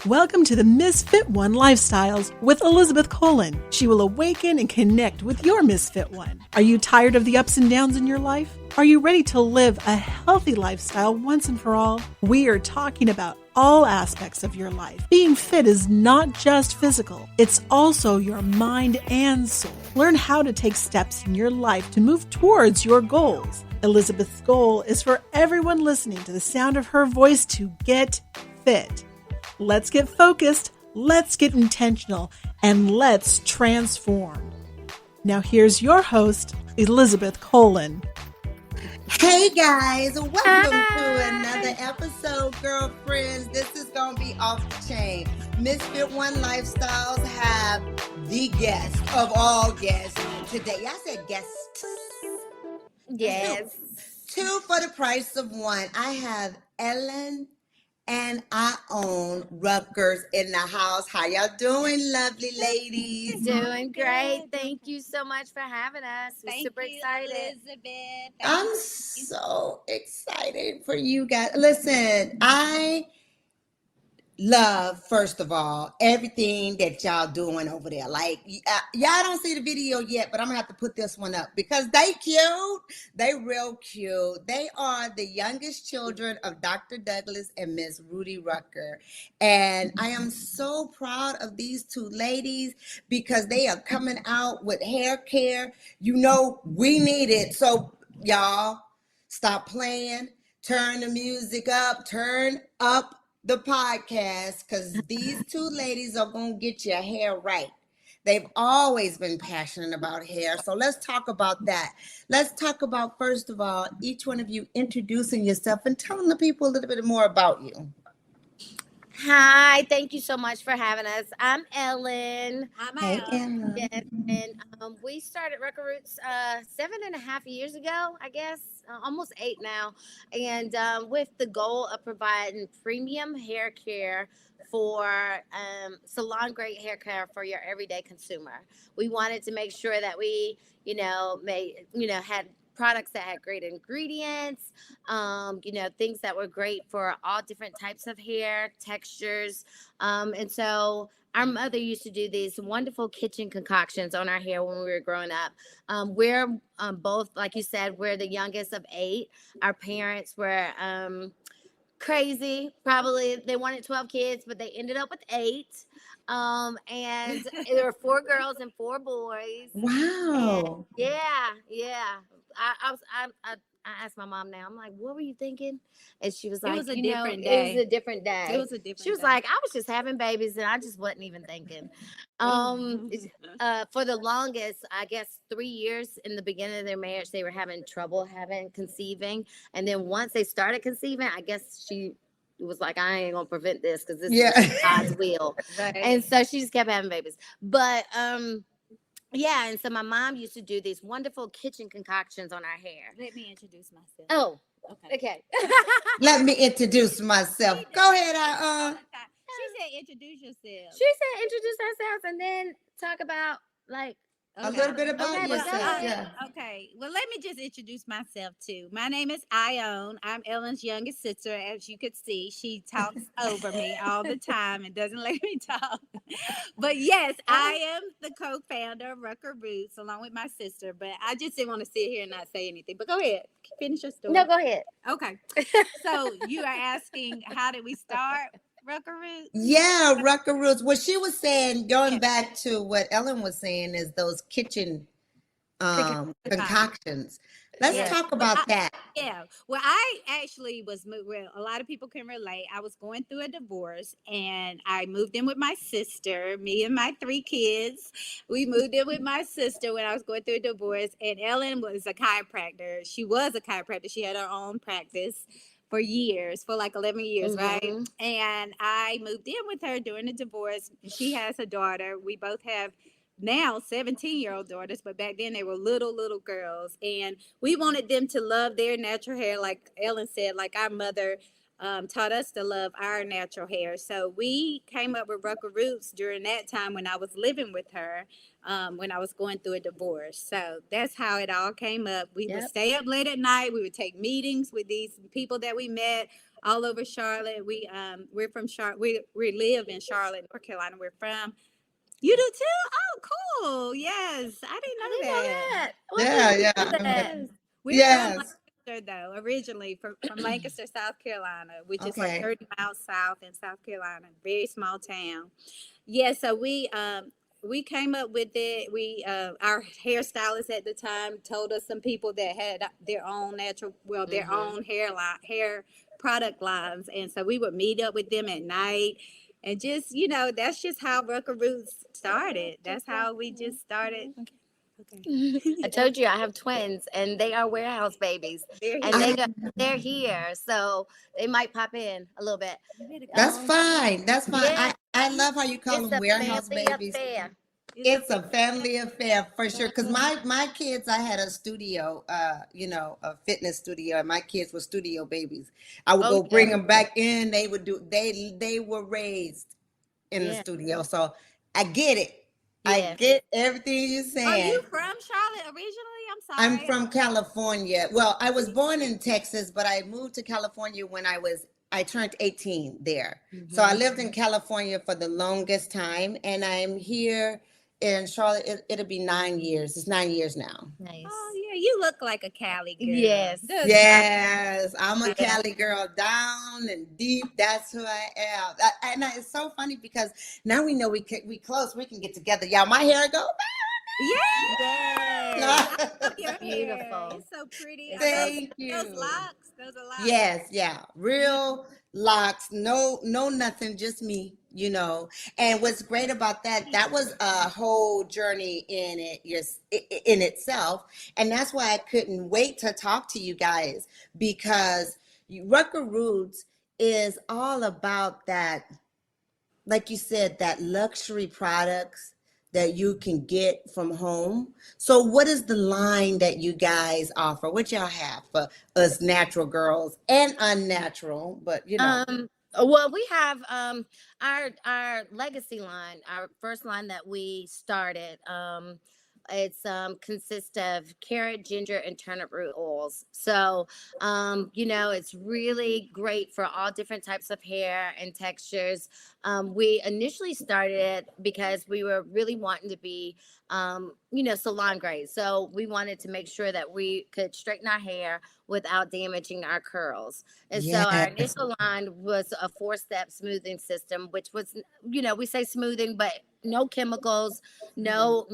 Welcome to the Misfit One Lifestyles with Elizabeth Colin. She will awaken and connect with your Misfit One. Are you tired of the ups and downs in your life? Are you ready to live a healthy lifestyle once and for all? We are talking about all aspects of your life. Being fit is not just physical, it's also your mind and soul. Learn how to take steps in your life to move towards your goals. Elizabeth's goal is for everyone listening to the sound of her voice to get fit. Let's get focused, let's get intentional, and let's transform. Now here's your host, Elizabeth Colin. Hey guys, welcome to another episode, girlfriends. This is going to be off the chain. Misfit One Lifestyles have the guest of all guests today. I said guests. Yes. Two for the price of one. I have Ellen and I own Rutgers in the house. How y'all doing, lovely ladies? Doing great. Thank you so much for having us. We're super excited. Elizabeth. I'm so excited for you guys. Listen, I love, first of all, everything that y'all doing over there. Like, y'all don't see the video yet, but I'm gonna have to put this one up because they cute. They real cute. They are the youngest children of Dr. Douglas and Miss Rudy Rucker. And I am so proud of these two ladies because they are coming out with hair care. You know, we need it. So y'all, stop playing, turn the music up, turn up the podcast, because these two ladies are going to get your hair right. They've always been passionate about hair. So let's talk about that. Let's talk about, first of all, each one of you introducing yourself and telling the people a little bit more about you. Hi, thank you so much for having us. I'm Ellen. Hey, Ellen. Yes, and we started Rucker Roots 7.5 years ago, I guess, almost 8 now, and with the goal of providing premium hair care for salon grade hair care for your everyday consumer. We wanted to make sure that we, had products that had great ingredients, things that were great for all different types of hair textures. And so our mother used to do these wonderful kitchen concoctions on our hair when we were growing up. We're both, like you said, we're the youngest of 8. Our parents were crazy. Probably they wanted 12 kids, but they ended up with 8. And there were 4 girls and 4 boys. Wow. And yeah. I asked my mom now. I'm like, what were you thinking? And she was like, it was a different day. It was a different day. It was a different She was day. like, I was just having babies and I just wasn't even thinking. For the longest, I guess 3 years in the beginning of their marriage, they were having trouble conceiving. And then once they started conceiving, I guess she was like, I ain't gonna prevent this because this is God's will. Right. And so she just kept having babies. But yeah, and so my mom used to do these wonderful kitchen concoctions on our hair. Let me introduce myself. Oh, okay. Let me introduce myself. Go ahead, She said introduce yourself. She said introduce ourselves and then talk about like a little bit about yourself. Okay. Well, let me just introduce myself too. My name is Ione. I'm Ellen's youngest sister. As you could see, she talks over me all the time and doesn't let me talk. But yes, I am the co-founder of Rucker Roots along with my sister. But I just didn't want to sit here and not say anything. But go ahead. Finish your story. No, go ahead. Okay. So you are asking, how did we start Rucker Roots? Yeah, Rucker Roots. What she was saying, going back to what Ellen was saying, is those kitchen concoctions. Let's talk about that. Yeah. Well, I actually was moved. Well, a lot of people can relate. I was going through a divorce and I moved in with my sister, me and my 3 kids. We moved in with my sister when I was going through a divorce. And Ellen was a chiropractor. She was a chiropractor. She had her own practice for years, for like 11 years, right? And I moved in with her during the divorce. She has a daughter. We both have now 17-year-old daughters, but back then they were little girls, and we wanted them to love their natural hair, like Ellen said, like our mother taught us to love our natural hair. So we came up with Rucker Roots during that time when I was living with her, when I was going through a divorce. So that's how it all came up. We would stay up late at night. We would take meetings with these people that we met all over Charlotte. We're from Charlotte. We live in Charlotte, North Carolina. We're from. You do too? Oh, cool. Yes, I didn't I know didn't know that. that. What Yeah, made you yeah. do that? Yes. We're from Yes. Lancaster, though, originally from Lancaster, South Carolina, which is like Okay. 30 miles south in South Carolina, very small town. Yeah, so we came up with it. We our hairstylist at the time told us some people that had their own their own hair product lines, and so we would meet up with them at night, and just that's just how Rucker Roots started. That's how we just started. Okay. I told you I have twins, and they are warehouse babies, They're and here. they're here, so they might pop in a little bit. That's Um, fine. That's fine. yeah, I love how you call it's them a warehouse family babies. affair. It's a family affair for sure. Because Mhm. my kids, I had a studio, a fitness studio, and my kids were studio babies. I would Oh go yeah, bring them back in. They would do. They were raised in the yeah, studio, so I get it. I yeah. get everything you're Are saying. you from Charlotte originally? I'm I'm sorry. from California. Well, I was born in Texas, but I moved to California when I turned 18 there. So I Hmm. lived in California for the longest time, and I'm here in Charlotte. It'll be 9 years. It's 9 years now. Oh Nice. yeah, you look like a Cali girl. Yes. Does not. Yes, I'm a Yeah. Cali girl down and deep. That's who I am. It's so funny because now we know we close. We can get together. Y'all, my hair go. Yes, Yes. I love your hair. Beautiful. It's so pretty. It's Are so Thank those you. locks? Those are locks. Yes, yeah. Real locks, no nothing, just me. And what's great about that, that was a whole journey in it, yes, in itself. And that's why I couldn't wait to talk to you guys because Rucker Roots is all about that, like you said, that luxury products that you can get from home. So what is the line that you guys offer? What y'all have for us natural girls and unnatural, but Well, we have our legacy line, our first line that we started. It's consists of carrot, ginger, and turnip root oils. So it's really great for all different types of hair and textures. We initially started it because we were really wanting to be salon grade. So we wanted to make sure that we could straighten our hair without damaging our curls. And so our yes, initial line was a 4-step smoothing system, which was, we say smoothing, but no chemicals, no,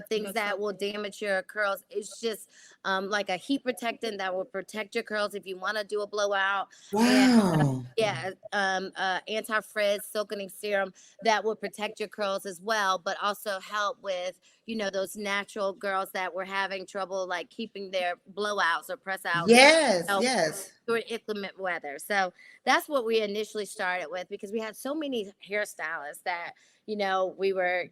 things that will damage your curls. It's just like a heat protectant that will protect your curls if you want to do a blowout. And wow, yeah, anti-frizz silkening serum that will protect your curls as well, but also help with those natural girls that were having trouble like keeping their blowouts or press outs yes, know, yes, during inclement weather. So that's what we initially started with because we had so many hairstylists that we were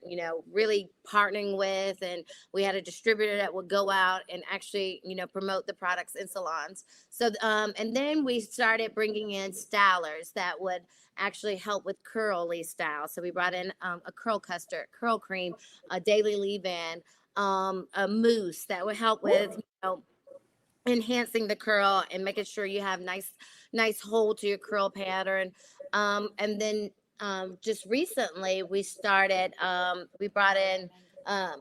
really partnering with, and we had a distributor that would go out and actually promote the products in salons. So and then we started bringing in stylers that would actually help with curly style. So we brought in a curl custard, curl cream, a daily leave-in, a mousse that would help with enhancing the curl and making sure you have nice hold to your curl pattern. And then just recently we brought in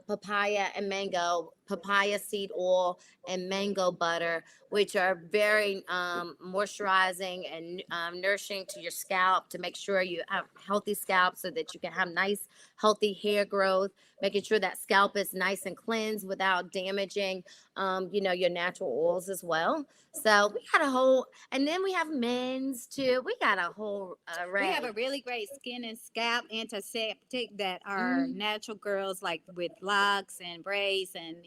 papaya and mango, papaya seed oil and mango butter, which are very moisturizing and nourishing to your scalp to make sure you have healthy scalp so that you can have nice healthy hair growth, making sure that scalp is nice and cleansed without damaging your natural oils as well. So we got a whole, and then we have men's too. We got a whole We have array. a really great skin and scalp antiseptic that are Mm. natural girls like with locks and braids and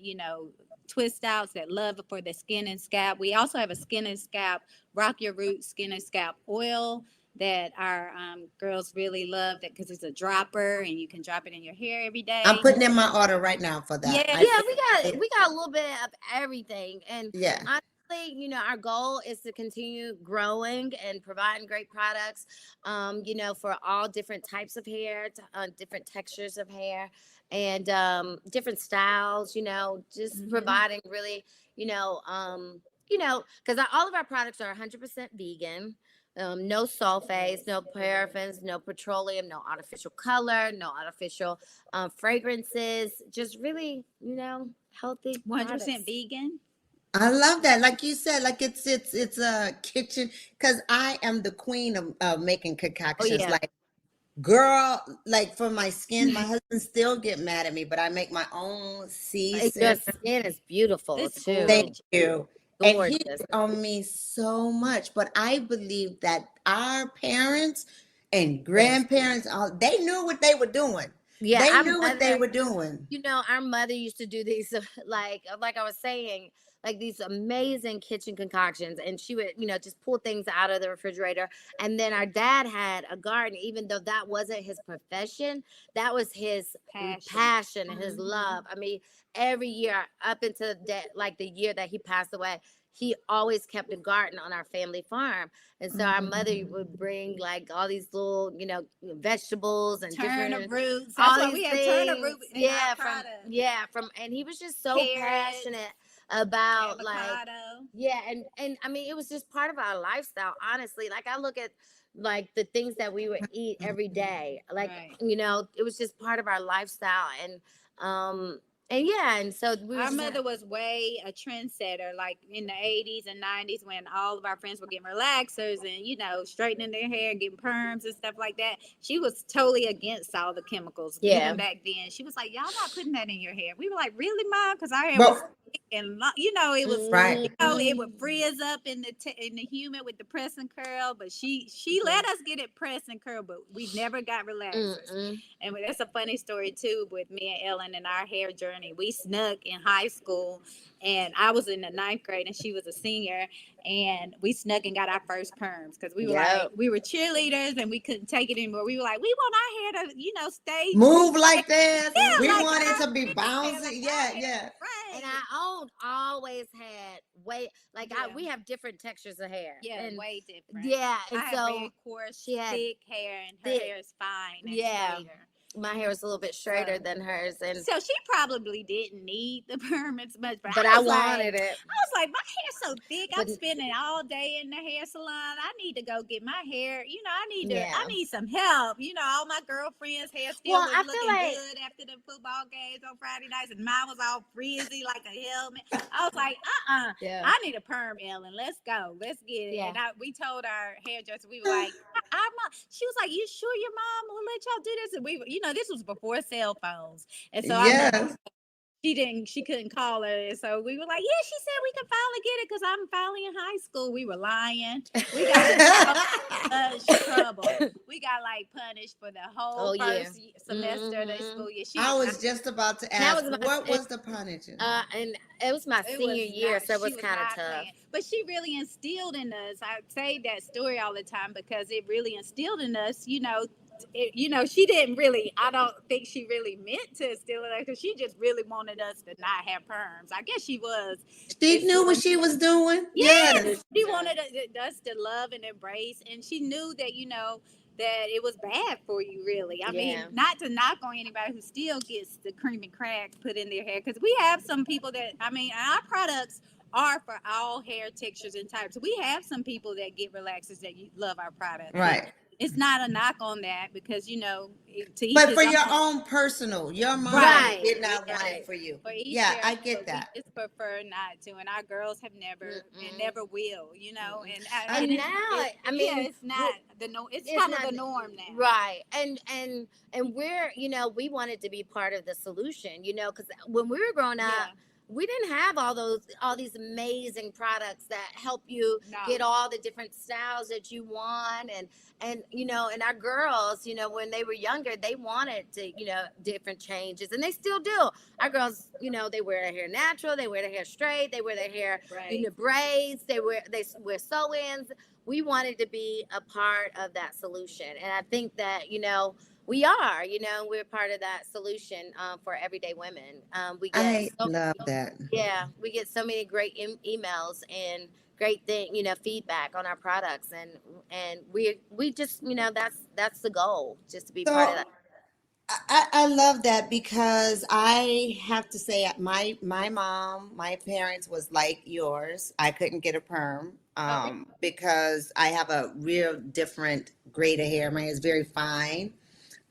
twist outs that love it for the skin and scalp. We also have a skin and scalp rock your root skin and scalp oil that our girls really love that because it's a dropper and you can drop it in your hair every I'm day. putting in my order right now for that. Yeah, Yeah, we got a little bit of everything, and Yeah, honestly, our goal is to continue growing and providing great products, for all different types of hair, different textures of hair, and different styles. Just hmm providing really, because all of our products are 100% vegan. No sulfates, no paraffins, no petroleum, no artificial color, no artificial fragrances. Just really, healthy 100% products. vegan. I love that. Like you said, like it's a kitchen because I am the queen of making Oh concoctions. yeah. Like girl, like for my skin, my husband still get mad at me, but I make my own sea Your scent. skin is beautiful It's too. Thank gorgeous. you. And he Gorgeous. did on me so much, but I believe that our parents and Yes. grandparents, all they knew what they were doing. Yeah, They our knew what they mother, were doing. our mother used to do these like I was saying, like these amazing kitchen concoctions, and she would, just pull things out of the refrigerator. And then our dad had a garden, even though that wasn't his profession, that was his Passion. passion and his love. I mean, every year up until like the year that he passed away, he always kept a garden on our family farm. And so our mother would bring like all these little, vegetables and Turnip different roots. That's all why these we have turnip things. root in our Yeah, product. and he was just so Carrots, passionate about like, avocado. yeah, and I mean it was just part of our lifestyle, honestly. Like I look at like the things that we would eat every day. Like, Right. it was just part of our lifestyle. And yeah, and so we were Our just mother was way a trendsetter, like in the 80s and 90s when all of our friends were getting relaxers and, straightening their hair, getting perms and stuff like that. She was totally against all the chemicals, yeah. even back then. She was like, y'all not putting that in your hair. We were like, really, Mom? Because our hair was But thick and, it was, right. it would frizz up in the humid with the press and curl. But she let us get it press and curl, but we never got relaxers. And that's a funny story too with me and Ellen and our hair journey. We snuck in high school, and I was in the ninth grade, and she was a senior, and we snuck and got our first perms because we were like, we were cheerleaders, and we couldn't take it anymore. We were like, we want our hair to, stay Move like this. yeah, We like want it our to be hair, bouncy. like Yeah, our hair, yeah. And right? our own always had Yeah. we have different textures of hair. Yeah, And way different. yeah, and I have so very coarse, she had thick hair, and her thick, hair is fine and yeah. straighter. My hair was a little bit straighter than hers, and So she probably didn't need the permits much, but but I I was like, wanted it. my hair's so thick. I'm But spending all day in the hair salon. I need to go get my hair. I yeah. need some help. All my girlfriends' hair still Well, was I feel looking like good after the football games on Friday nights, and mine was all frizzy like a helmet. I was like, yeah. I need a perm, Ellen. Let's go. Let's get it. Yeah. And we told our hairdresser, we were like, she was like, you sure your mom will let y'all do this? And we were, this was before cell phones. And so our mom, Yes. she couldn't call her. And so we were like, yeah, she said we can finally get it because I'm finally in high school. We were lying. We got much trouble. We got like punished for the whole first semester of the school year. I was just about to ask, what was the punishment? And it was my senior year, so it was kind of tough. Playing. But she really instilled in us. I say that story all the time because it really instilled in us, she didn't really, I don't think she really meant to instill it because she just really wanted us to not have perms. I guess she was. She knew what she was doing. Yes. She wanted us to love and embrace. And she knew that, that it was bad for you, really. I mean, not to knock on anybody who still gets the cream and crack put in their hair because we have some people that, our products are for all hair textures and types. We have some people that get relaxers that love our product. Right. It's not a knock on that because but for your own personal, your mom did not want it for you. Yeah, I get that. We just prefer not to, and our girls have never and never will, And now, it's not the norm. It's kind of the norm now, right? And we're, we wanted to be part of the solution, because when we were growing up. We didn't have all these amazing products that help you get all the different styles that you want, and our girls, when they were younger, they wanted to, different changes, and they still do. Our girls, they wear their hair natural, they wear their hair straight, they wear their hair in the braids, they wear sew-ins. We wanted to be a part of that solution, and I think that we are, we're part of that solution for everyday women. I love that. Yeah, we get so many great emails and great feedback on our products, and we just, that's the goal, just to be part of that. I love that because I have to say my mom, my parents was like yours. I couldn't get a perm Okay. because I have a real different grade of hair. My hair is very fine.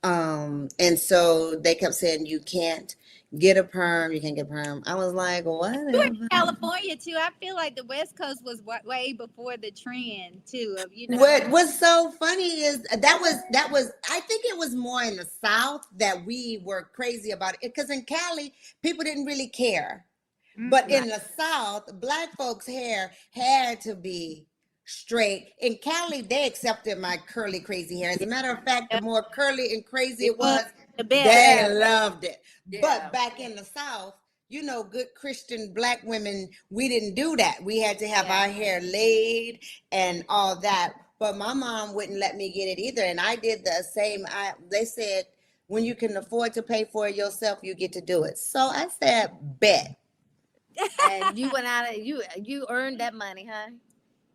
And so they kept saying you can't get a perm, you can't get a perm. I was like, You in whatever. California too. I feel like the West Coast was way before the trend too. Of What's so funny is that was I think it was more in the South that we were crazy about it because in Cali people didn't really care. But mm-mm. in the South, black folks' hair had to be straight. In Cali, they accepted my curly, crazy hair. As a matter of fact, the more curly and crazy It it was was, the better. they loved it. But Yeah. back in the South, good Christian black women, we didn't do that. We had to have Yeah. our hair laid and all that. But my mom wouldn't let me get it either. And I did the same. They said, when you can afford to pay for it yourself, you get to do it. So I said, bet. And you went out and you earned that money, huh?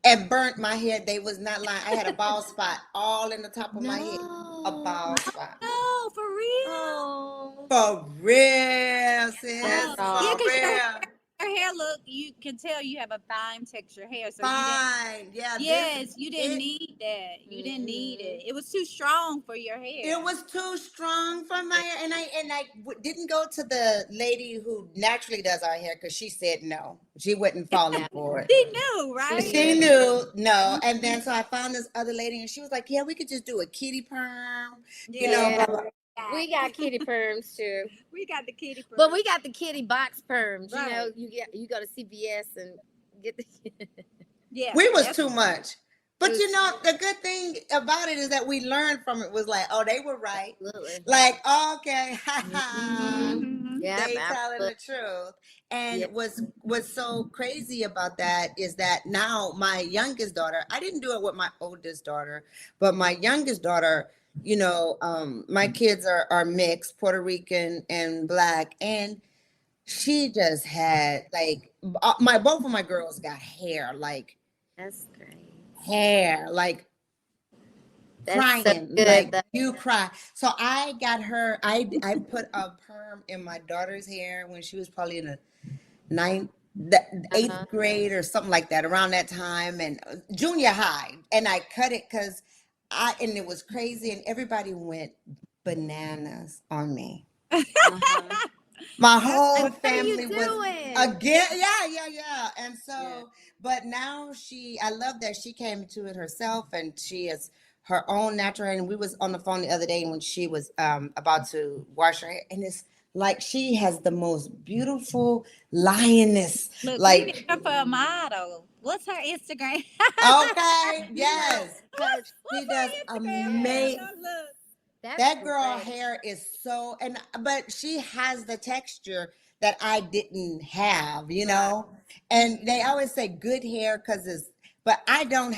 And burnt my hair. They was not lying. I had a bald spot all in the top of my head. A No. bald spot. Oh, for real? Oh, For real, that's sis. Oh, yeah, For all. because real. your hair look, you can tell you have a fine texture hair. So you didn't, Fine. Yeah, yes, you didn't it need that. You didn't need Hmm. it. It was too strong for your it hair. was too strong for my Yeah. hair. And I didn't go to the lady who naturally does our hair because she said no. She wasn't falling Yeah, for it. She knew, she right? She knew. knew no. Mhm. And then so I found this other lady and she was like, yeah, we could just do a kitty perm, Yeah. blah, Yeah, blah. we got kitty perms too, We got the kitty but purse. we got the kitty box perms. You know, Right. you go to CVS and get the. Yeah. We was That's too much. It But was the good thing about it is that we learned from it was like, oh, they were right. absolutely. Like, okay, ha ha. Hmm. hmm Yep, They telling absolutely. the truth. And Yeah. what's so crazy about that is that now my youngest daughter, I didn't do it with my oldest daughter, but my youngest daughter, my kids are mixed, Puerto Rican and black, and she just had like my both of my girls got That's great. hair like That's so crying good like though. you cry. So I got her. I put a perm in my daughter's hair when she was probably in the eighth Uh-huh. grade or something like that, around that time, and junior high. And I cut it because and it was crazy, and everybody went bananas on me. Uh-huh. My That's whole Like, good. what are you family was doing? again, yeah. And Yeah. so, but now I love that she came to it herself, and she is her own natural hair. And we was on the phone the other day when she was about to wash her hair, and it's like she has the most beautiful lioness. Look, we need Like, her for a model. What's her Instagram? okay, You know, yes, because she What's does her Instagram yeah, amazing. handle? Look. that's That girl great. hair is so, and but she has the texture that I didn't have, Right. And they always say good hair because but I don't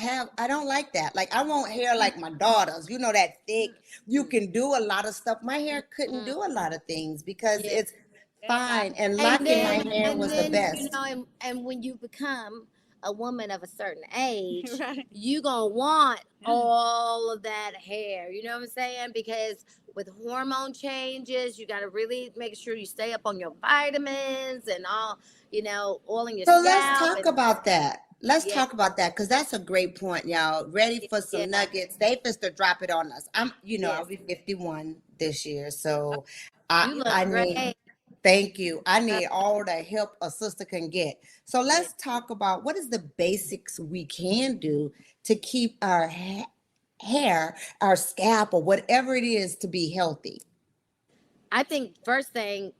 like that. Like I want hair like my daughter's, that thick. You can do a lot of stuff. My hair couldn't Mm, do a lot of things because yeah. it's That's all. fine. And And locking my then hair and was the then best. and when you become a woman of a certain age, Right. you gonna want all of that hair. You know what I'm saying? Because with hormone changes, you got to really make sure you stay up on your vitamins and all in your So let's scalp talk and about that. Let's yeah, talk about that because that's a great point, y'all. Ready for some yeah, nuggets? They supposed to drop it on us. I'll yes. be 51 this year, so You look I need. great. Thank you. I Uh, need all the help a sister can get. So yeah. let's talk about what is the basics we can do to keep our hair, our scalp, or whatever it is to be healthy. I think first thing,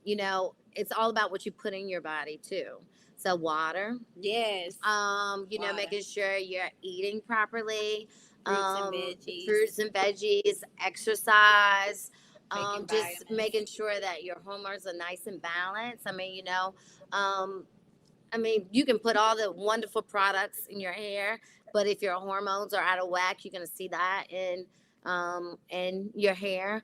it's all about what you put in your body too. So water, Yes. Water, making sure you're eating properly, fruits and veggies, fruits and veggies, exercise, taking just vitamins. making sure that your hormones are nice and balanced. Um, you can put all the wonderful products in your hair, but if your hormones are out of whack, you're going to see that in your hair.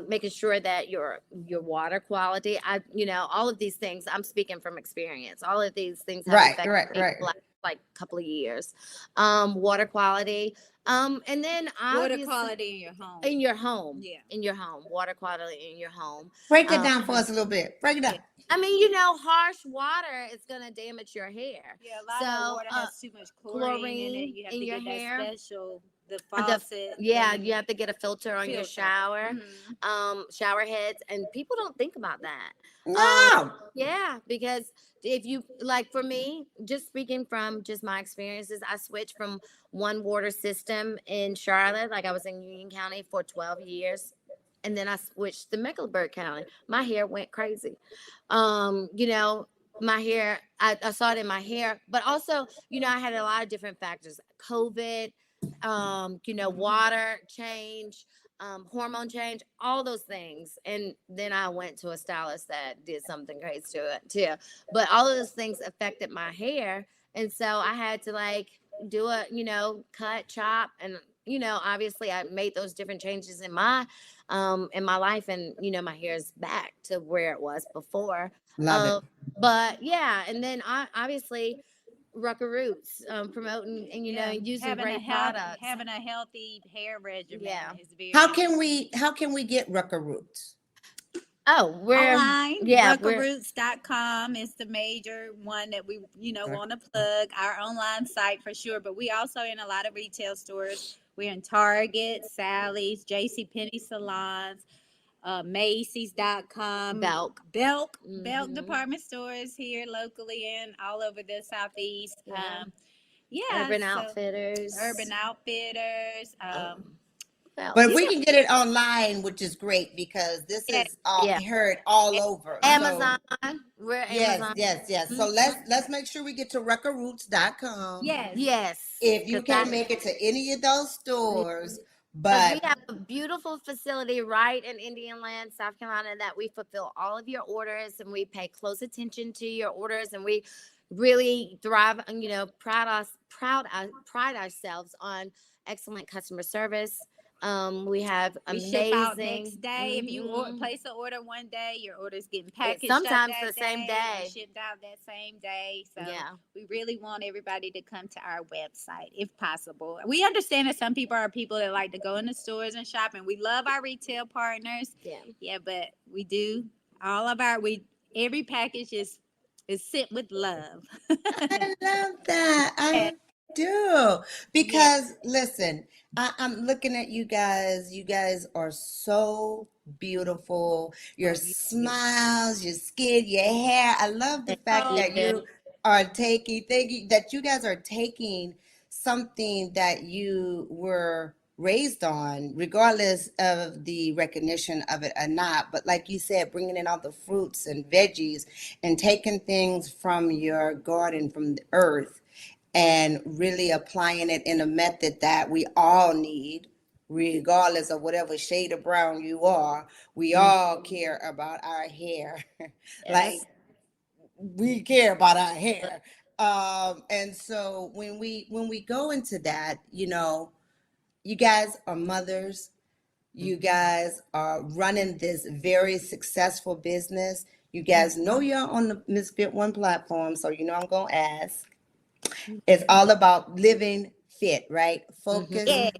Making sure that your water quality, all of these things. I'm speaking from experience. All of these things have Right, affected right, me. right. like a couple of years. Water quality. And then Water obviously quality in your home. in your home. Yeah. In your home. Water quality in your home. Break it down for us a little bit. Break it down. Yeah. I mean, you know, harsh water is gonna damage your hair. Yeah, a lot of water has too much chlorine in it. You have in to your get hair. that special, the faucet. Yeah, you have to get a filter on your Filter. shower, Mhm. shower heads, and people don't think about that. No. Yeah, because if you like, for me, just speaking from just my experiences, I switched from one water system in Charlotte, like I was in Union County for 12 years, and then I switched to Mecklenburg County. My hair went crazy. You know, my hair, I saw it in my hair, but also, you know, I had a lot of different factors. COVID, you know, water change, hormone change, all those things. And then I went to a stylist that did something crazy to it too. But all of those things affected my hair. And so I had to like do a, you know, cut, chop, and you know, obviously I made those different changes in my life, and you know, my hair is back to where it was before. Love it. But yeah, and then I obviously Rucker Roots, promoting and you know, using great products. Having a healthy hair regimen is very How can we get Rucker Roots? Oh, we're online. Yeah, Ruckerroots.com is the major one that we, you know, want to plug. Our online site for sure, but we also in a lot of retail stores. We're in Target, Sally's, JCPenney salons, Macy's.com, Belk. Belk department stores here locally and all over the Southeast. Urban Outfitters. But if we can get it online, which is great because this is heard all over. Amazon. So, We're Amazon. Yes. So let's make sure we get to ruckerroots.com. Yes. If you can't make it to any of those stores, but we have a beautiful facility right in Indian Land, South Carolina, that we fulfill all of your orders, and we pay close attention to your orders, and we really thrive and, you know, pride ourselves on excellent customer service. We have amazing. We ship out next day. If you place an order one day, your order's getting packaged sometimes up that the same day. Shipped out that same day. So we really want everybody to come to our website if possible. We understand that some people are people that like to go in the stores and shop, and we love our retail partners. Yeah, but we do all of every package is sent with love. I love that. I do. Because listen, I'm looking at you guys. You guys are so beautiful. Your smiles, your skin, your hair. I love the fact that you are that you guys are taking something that you were raised on, regardless of the recognition of it or not. But like you said, bringing in all the fruits and veggies and taking things from your garden, from the earth, and really applying it in a method that we all need, regardless of whatever shade of brown you are. We all care about our hair. Like we care about our hair. And so when we go into that, you know, you guys are mothers. You guys are running this very successful business. You guys know you're on the Misfit One platform, so you know I'm going to ask. It's all about living fit, right? Focus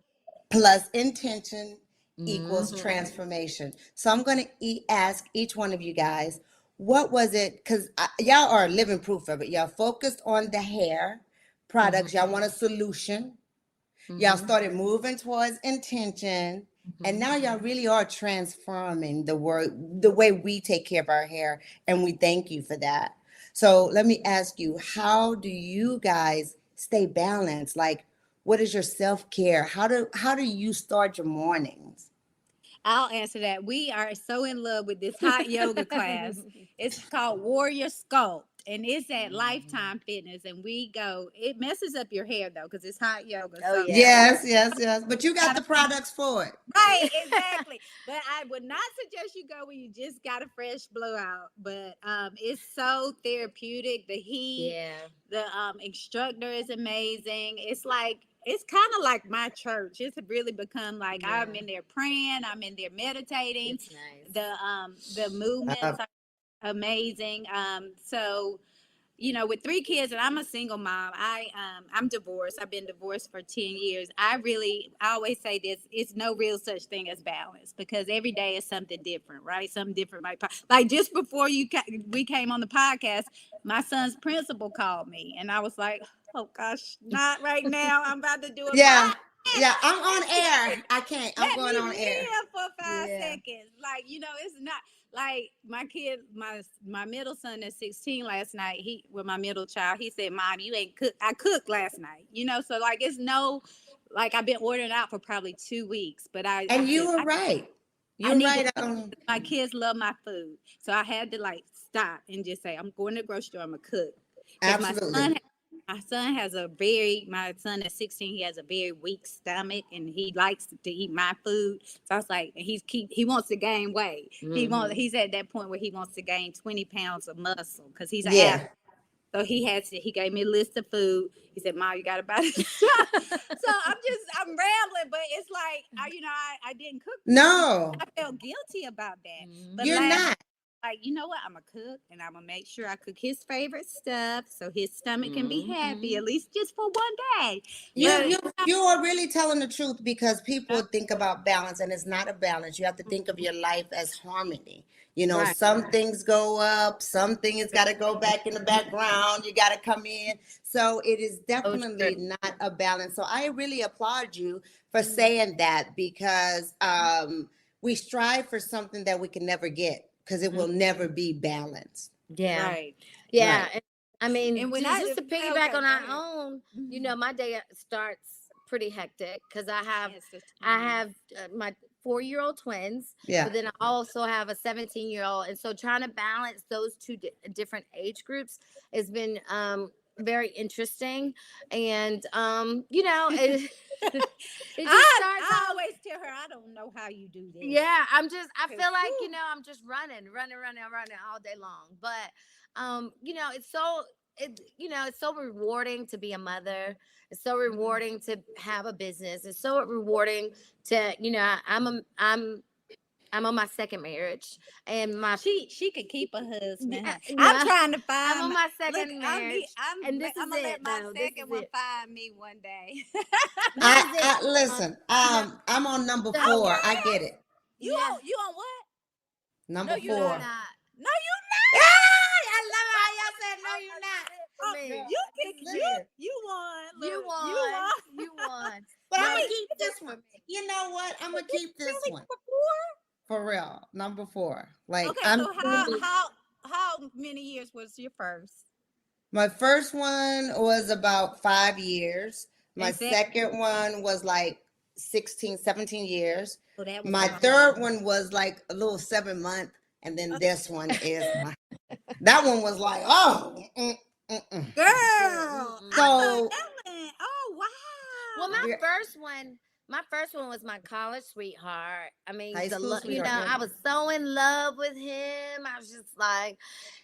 plus intention equals transformation. So I'm going to ask each one of you guys, what was it? Because y'all are living proof of it. Y'all focused on the hair products. Y'all want a solution. Y'all started moving towards intention, and now y'all really are transforming the way we take care of our hair, and we thank you for that. So let me ask you, how do you guys stay balanced? Like, what is your self-care? How do you start your mornings? I'll answer that. We are so in love with this hot yoga class. It's called Warrior Sculpt, and it's at Lifetime Fitness. And we go. It messes up your hair though, because it's hot yoga. Oh, so Yes. But you got the products for it, right? Exactly. But I would not suggest you go when you just got a fresh blowout. But it's so therapeutic. The heat, the instructor is amazing. It's kind of like my church. It's really become like I'm in there praying. I'm in there meditating. It's nice. The movements are amazing. So with 3 kids, and I'm a single mom. I'm divorced. I've been divorced for 10 years. I always say this: it's no real such thing as balance, because every day is something different, right? Something different. Like just before we came on the podcast, my son's principal called me, and I was like, oh gosh, not right now. I'm about to do a Yeah. podcast. Yeah, I'm on air. I can't. I'm Let going me on air. live for 5 Yeah. seconds. Like, it's not like my kid, my middle son is 16 last night. My middle child, he said, Mom, you ain't cook. I cooked last night, so like it's no, like I've been ordering out for probably 2 weeks, but And you were right. I You're need to, right. my kids love my food. So I had to like stop and just say, I'm going to the grocery store, I'm gonna cook. Because Absolutely. my son is 16. He has a very weak stomach, and he likes to eat my food. So I was like, he wants to gain weight. He's at that point where he wants to gain 20 pounds of muscle because he's an athlete. So he gave me a list of food. He said, Mom, you got to buy this stuff. So I'm rambling, but it's like, I didn't cook. No. I felt guilty about that. But You're not. like, you know what? I'm going to cook, and I'm going to make sure I cook his favorite stuff so his stomach can be happy, at least just for one day. You are really telling the truth, because people think about balance, and it's not a balance. You have to think of your life as harmony. Some things go up, some things got to go back in the background. You got to come in. So it is definitely not a balance. So I really applaud you for saying that, because we strive for something that we can never get, because it will never be balanced. Yeah. Right. Yeah. Right. I mean, And when just to piggyback on our own, Mhm. my day starts pretty hectic because I have my 4-year-old twins, but then I also have a 17-year-old, and so trying to balance those two different age groups has been very interesting, and it, it just starts I always tell her, I don't know how you do this. Yeah, I feel like, I'm just running all day long. But it's so rewarding to be a mother. It's so rewarding to have a business. It's so rewarding to, I'm on my second marriage, and she could keep a husband. Yeah, I'm trying to find. I'm on my second marriage, I'm gonna let my second one find me one day. Listen. I'm on number 4. I get it. You on what? Number No, 4. you're not. No, you're not. I love how y'all said no, you're not. You won. Look, You won. But I'm gonna keep this one. You know what? I'm gonna keep this one. For real, number 4. Like, okay, so how many years was your first? My first one was about 5 years. My second one was like 16, 17 years. My third one was like a little 7 months. And then this one is that one was like, girl. So, oh wow. Well, my first one was my college sweetheart. I mean, high school sweetheart. I was so in love with him. I was just like,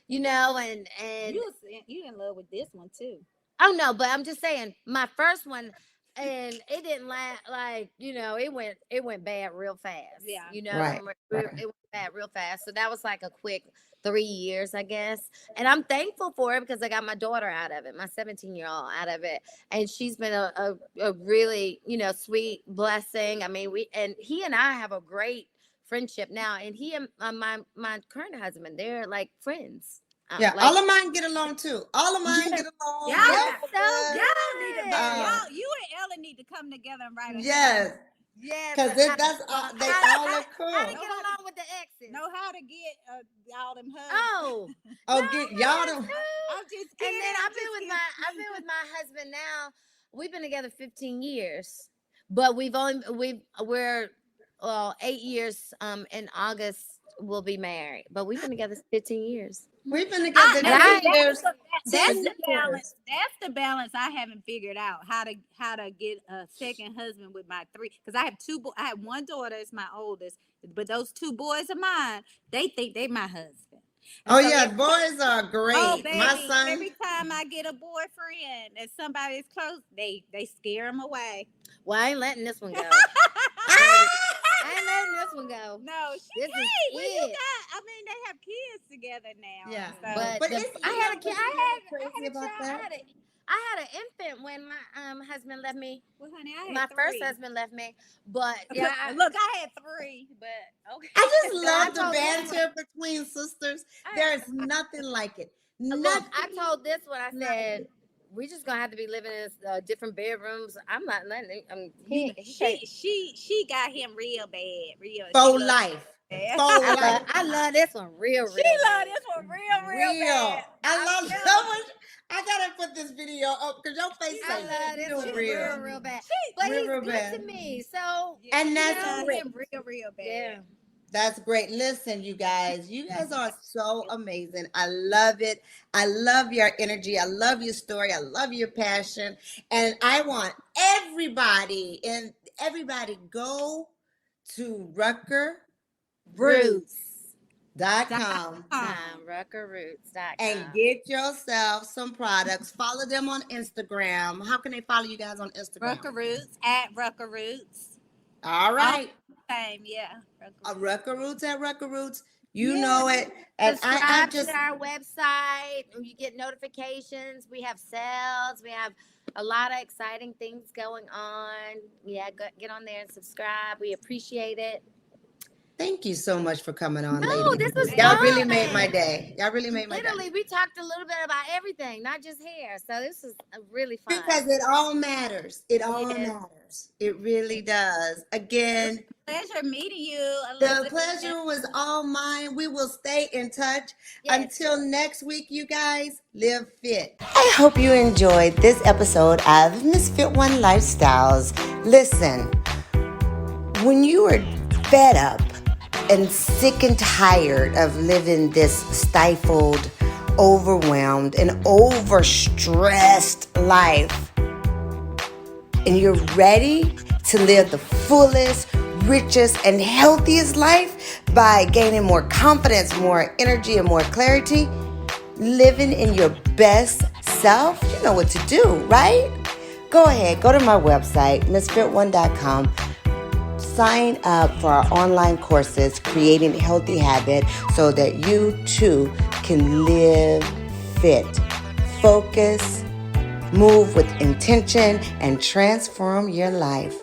and you in love with this one too. Oh no, but I'm just saying my first one, and it didn't last. Like, it went bad real fast. Yeah, Right. It went bad real fast. So that was like a quick 3 years, I guess. And I'm thankful for it because I got my daughter out of it, my 17-year-old out of it, and she's been a really sweet blessing. I mean, he and I have a great friendship now, and he and my current husband, they're like friends. Yeah, all of mine get along too. All of mine get along. Y'all need to you and Ellen need to come together and write a yes. Because they all are cool. How to get along with the exes? Know how to get all them hugs. Y'all don't. I'm just kidding. And then I've been with my husband now. We've been together 15 years, but we're 8 years. In August we'll be married, but we've been together 15 years. We've been together 10 years. That's the balance. That's the balance I haven't figured out how to get a second husband with my 3. Because I have 2. I have one daughter, it's my oldest, but those 2 boys of mine, they think they my husband. And boys are great. Oh, baby, my son. Every time I get a boyfriend and somebody's close, they scare him away. Well, I ain't letting this one go. I not letting this one go. No, she This can't. is Well, you it. got. I mean, they have kids together now. Yeah. So. But it's, I had a kid. I crazy had a about child. that. I had an infant when my husband left me. Well, honey, I had My 3. first husband left me, but yeah, Look, I had 3, but okay. I just So I love the told this banter between sisters. I- There's nothing like it. Look, Nothing. I told this one. I like said it. we just gonna have to be living in different bedrooms. I'm not letting it. She got him real bad, real. Faux life. Bad. Faux life. I love this one real. She love this one real bad. I love so much. I gotta put this video up because your face I say love this one real bad. But he's real good bad. to me. So And that's she love great. him real bad. yeah. That's great. Listen, you guys are so amazing. I love it. I love your energy. I love your story. I love your passion. And I want everybody go to ruckerroots.com Ruckerroots.com. and get yourself some products. Follow them on Instagram. How can they follow you guys on Instagram? Rucker Roots at Rucker Roots. All right. Same, yeah. Rucker Roots at Rucker Roots. You know it. And I Subscribe just to our website. You get notifications. We have sales. We have a lot of exciting things going on. Yeah, get on there and subscribe. We appreciate it. thank you so much for coming on, No, ladies. this was Y'all fun. really made my day. Y'all really made my day. Literally, we talked a little bit about everything, not just hair. So this is really fun. Because it all matters. It all Yes. matters. It really does. Again, Pleasure meeting you. the Elizabeth. pleasure was all mine. We will stay in touch. Yes. Until next week, you guys, live fit. I hope you enjoyed this episode of Misfit One Lifestyles. Listen, when you are fed up and sick and tired of living this stifled, overwhelmed, and overstressed life, and you're ready to live the fullest, richest, and healthiest life by gaining more confidence, more energy, and more clarity, living in your best self, you know what to do, right? Go ahead, go to my website, misfit1.com. Sign up for our online courses, Creating Healthy Habits, so that you too can live fit, focus, move with intention, and transform your life.